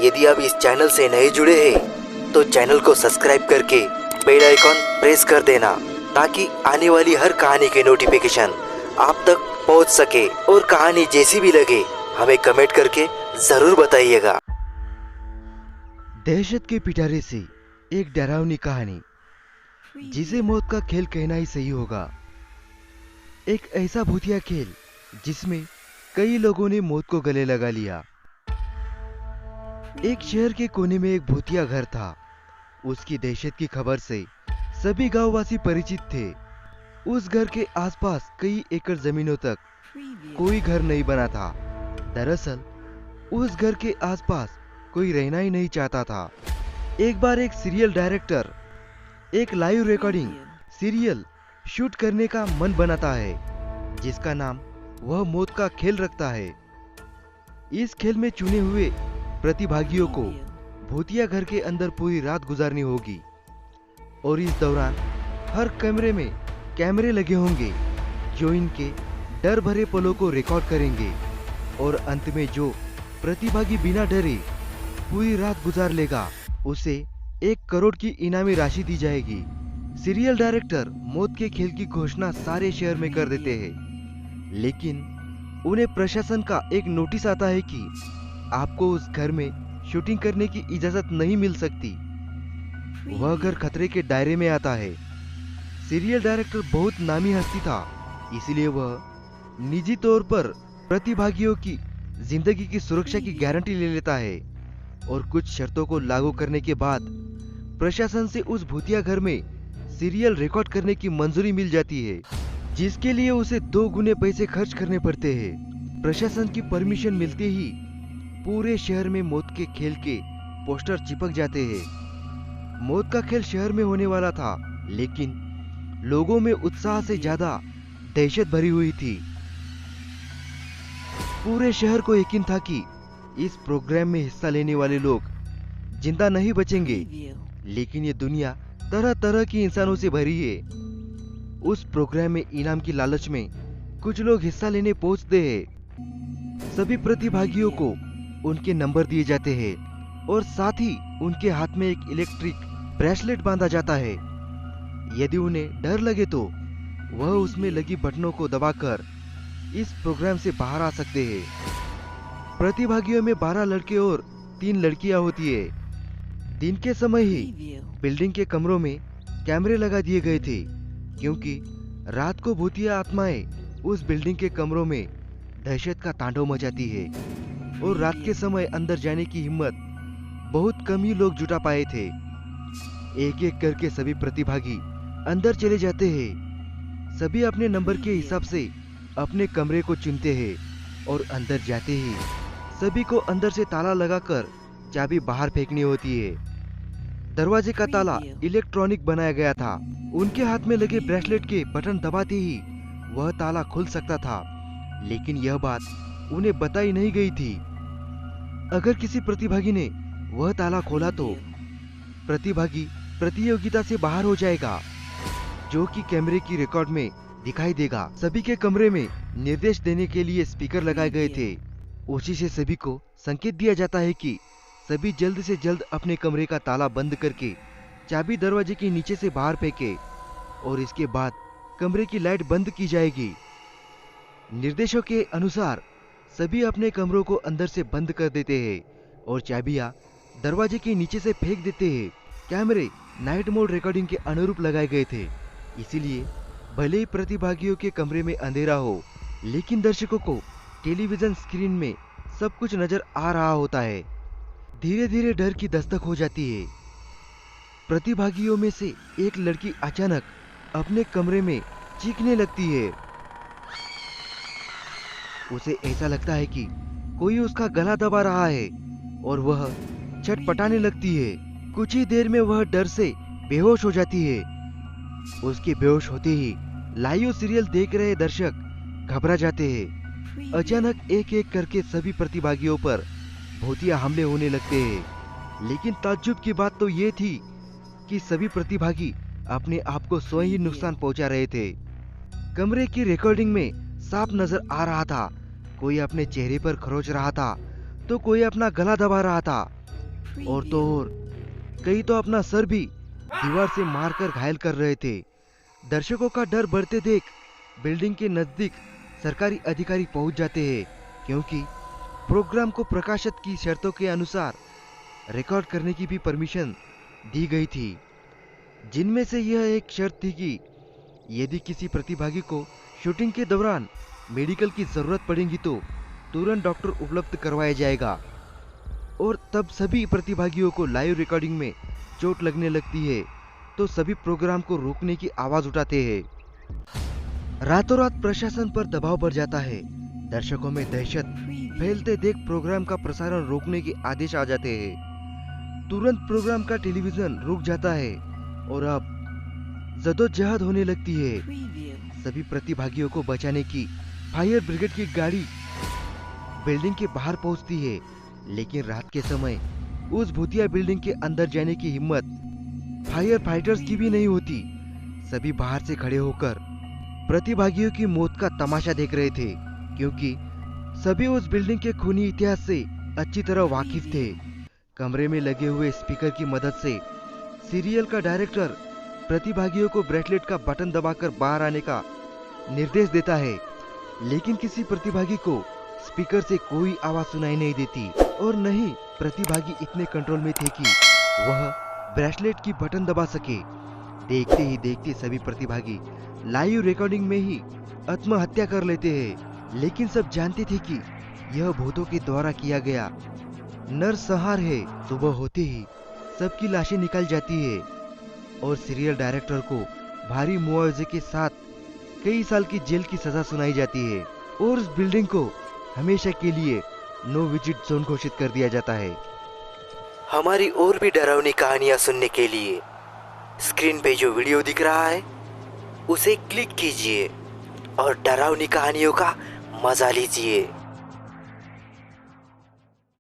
यदि आप इस चैनल से नए जुड़े हैं तो चैनल को सब्सक्राइब करके बेल आइकॉन प्रेस कर देना ताकि आने वाली हर कहानी के नोटिफिकेशन आप तक पहुंच सके। और कहानी जैसी भी लगे हमें कमेंट करके जरूर बताइएगा। दहशत के पिटारे से एक डरावनी कहानी, जिसे मौत का खेल कहना ही सही होगा। एक ऐसा भूतिया खेल जिसमें कई लोगों ने मौत को गले लगा लिया। एक शहर के कोने में एक भूतिया घर था। उसकी दहशत की खबर से सभी गांववासी परिचित थे। उस घर के आसपास कई एकड़ जमीनों तक कोई घर नहीं बना था। दरअसल उस घर के आसपास कोई रहना ही नहीं चाहता था। एक बार एक सीरियल डायरेक्टर एक लाइव रिकॉर्डिंग सीरियल शूट करने का मन बनाता है, जिसका नाम वह मौत का खेल रखता है। इस खेल में चुने हुए प्रतिभागियों को भूतिया घर के अंदर पूरी रात गुजारनी होगी और इस दौरान हर कमरे में कैमरे लगे होंगे जो इनके डर भरे पलों को रिकॉर्ड करेंगे। और अंत में जो प्रतिभागी बिना डरे पूरी रात गुजार लेगा उसे 1 करोड़ की इनामी राशि दी जाएगी। सीरियल डायरेक्टर मौत के खेल की घोषणा सारे शहर में कर देते हैं, लेकिन उन्हें प्रशासन का एक नोटिस आता है कि आपको उस घर में शूटिंग करने की इजाजत नहीं मिल सकती। वह घर खतरे के दायरे में आता है। सीरियल डायरेक्टर बहुत नामी हस्ती था, इसलिए वह निजी तौर पर प्रतिभागियों की जिंदगी की सुरक्षा की गारंटी ले लेता है और कुछ शर्तों को लागू करने के बाद प्रशासन से उस भूतिया घर में सीरियल रिकॉर्ड करने की मंजूरी मिल जाती है, जिसके लिए उसे 2 गुने पैसे खर्च करने पड़ते हैं। प्रशासन की परमिशन मिलते ही पूरे शहर में मौत के खेल के पोस्टर चिपक जाते हैं। मौत का खेल शहर में होने वाला था, लेकिन लोगों में उत्साह से ज्यादा दहशत भरी हुई थी। पूरे शहर को यकीन था कि इस प्रोग्राम में हिस्सा लेने वाले लोग जिंदा नहीं बचेंगे, लेकिन ये दुनिया तरह तरह की इंसानों से भरी है। उस प्रोग्राम में इनाम की लालच में कुछ लोग हिस्सा लेने पहुंचते हैं। सभी प्रतिभागियों को उनके नंबर दिए जाते हैं और साथ ही उनके हाथ में एक इलेक्ट्रिक ब्रेसलेट बांधा जाता है। यदि उन्हें डर लगे तो वह उसमें लगी बटनों को दबाकर इस प्रोग्राम से बाहर आ सकते हैं। प्रतिभागियों में 12 लड़के और 3 लड़कियां होती है। दिन के समय ही बिल्डिंग के कमरों में कैमरे लगा दिए गए थे, क्योंकि रात को भूतिया आत्माएं उस बिल्डिंग के कमरों में दहशत का तांडव मचाती है और रात के समय अंदर जाने की हिम्मत बहुत कम ही लोग जुटा पाए थे। एक एक करके सभी प्रतिभागी अंदर चले जाते हैं। सभी अपने नंबर के हिसाब से अपने कमरे को चुनते हैं और अंदर जाते ही सभी को अंदर से ताला लगाकर चाबी बाहर फेंकनी होती है। दरवाजे का ताला इलेक्ट्रॉनिक बनाया गया था। उनके हाथ में लगे ब्रेसलेट के बटन दबाते ही वह ताला खुल सकता था, लेकिन यह बात उन्हें बताई नहीं गई थी। अगर किसी प्रतिभागी ने वह ताला खोला तो प्रतिभागी प्रतियोगिता से बाहर हो जाएगा, जो कि कैमरे की रिकॉर्ड में दिखाई देगा। सभी के कमरे में निर्देश देने के लिए स्पीकर लगाए गए थे। उसी से सभी को संकेत दिया जाता है कि सभी जल्द से जल्द अपने कमरे का ताला बंद करके चाबी दरवाजे के नीचे से बाहर फेंके और इसके बाद कमरे की लाइट बंद की जाएगी। निर्देशों के अनुसार सभी अपने कमरों को अंदर से बंद कर देते हैं और चाबियां दरवाजे के नीचे से फेंक देते हैं। कैमरे नाइट मोड रिकॉर्डिंग के अनुरूप लगाए गए थे, इसीलिए भले ही प्रतिभागियों के कमरे में अंधेरा हो, लेकिन दर्शकों को टेलीविजन स्क्रीन में सब कुछ नजर आ रहा होता है। धीरे धीरे डर की दस्तक हो जाती है। प्रतिभागियों में से एक लड़की अचानक अपने कमरे में चीखने लगती है। उसे ऐसा लगता है कि कोई उसका गला दबा रहा है और वह छटपटाने लगती है। कुछ ही देर में वह डर से बेहोश हो जाती है। उसके बेहोश होते ही लाइव सीरियल देख रहे दर्शक घबरा जाते हैं। अचानक एक एक करके सभी प्रतिभागियों पर भूतिया हमले होने लगते हैं। लेकिन ताज्जुब की बात तो ये थी कि सभी प्रतिभागी अपने आप को स्वयं ही नुकसान पहुंचा रहे थे। कमरे की रिकॉर्डिंग में साफ नजर आ रहा था, कोई अपने चेहरे पर खरोच रहा था तो कोई अपना गला दबा रहा था। और तो और कई तो अपना सर भी दीवार से मारकर घायल कर रहे थे। दर्शकों का डर बढ़ते देख बिल्डिंग के नजदीक सरकारी अधिकारी पहुंच जाते हैं, क्योंकि प्रोग्राम को प्रकाशित की शर्तों के अनुसार रिकॉर्ड करने की भी परमिशन दी गई थी, जिनमें से यह एक शर्त थी कि यदि किसी प्रतिभागी को शूटिंग के दौरान मेडिकल की जरूरत पड़ेगी तो तुरंत डॉक्टर उपलब्ध करवाया जाएगा। और तब सभी प्रतिभागियों को लाइव रिकॉर्डिंग में चोट लगने लगती है तो सभी प्रोग्राम को रोकने की आवाज उठाते हैं। रातों रात प्रशासन पर दबाव बढ़ जाता है। दर्शकों में दहशत फैलते देख प्रोग्राम का प्रसारण रोकने के आदेश आ जाते हैं। तुरंत प्रोग्राम का टेलीविजन रुक जाता है और अब जद्दोजहद होने लगती है। सभी प्रतिभागियों को बचाने की फायर ब्रिगेड की गाड़ी बिल्डिंग के बाहर पहुंचती है, लेकिन रात के समय उस भूतिया बिल्डिंग के अंदर जाने की हिम्मत फायर फाइटर्स की भी नहीं होती। सभी बाहर से खड़े होकर प्रतिभागियों की मौत का तमाशा देख रहे थे, क्योंकि सभी उस बिल्डिंग के खूनी इतिहास से अच्छी तरह वाकिफ थे। कमरे में लगे हुए स्पीकर की मदद से सीरियल का डायरेक्टर प्रतिभागियों को ब्रेसलेट का बटन दबाकर बाहर आने का निर्देश देता है, लेकिन किसी प्रतिभागी को स्पीकर से कोई आवाज सुनाई नहीं देती और न ही प्रतिभागी इतने कंट्रोल में थे कि वह ब्रेसलेट की बटन दबा सके। देखते ही देखते सभी प्रतिभागी लाइव रिकॉर्डिंग में ही आत्महत्या कर लेते हैं, लेकिन सब जानते थे कि यह भूतों के द्वारा किया गया नरसंहार है। सुबह होते ही सबकी लाशें निकल जाती है और सीरियल डायरेक्टर को भारी मुआवजे के साथ कई साल की जेल की सजा सुनाई जाती है और उस बिल्डिंग को हमेशा के लिए नो विजिट जोन घोषित कर दिया जाता है। हमारी और भी डरावनी कहानियां सुनने के लिए स्क्रीन पे जो वीडियो दिख रहा है उसे क्लिक कीजिए और डरावनी कहानियों का मजा लीजिए।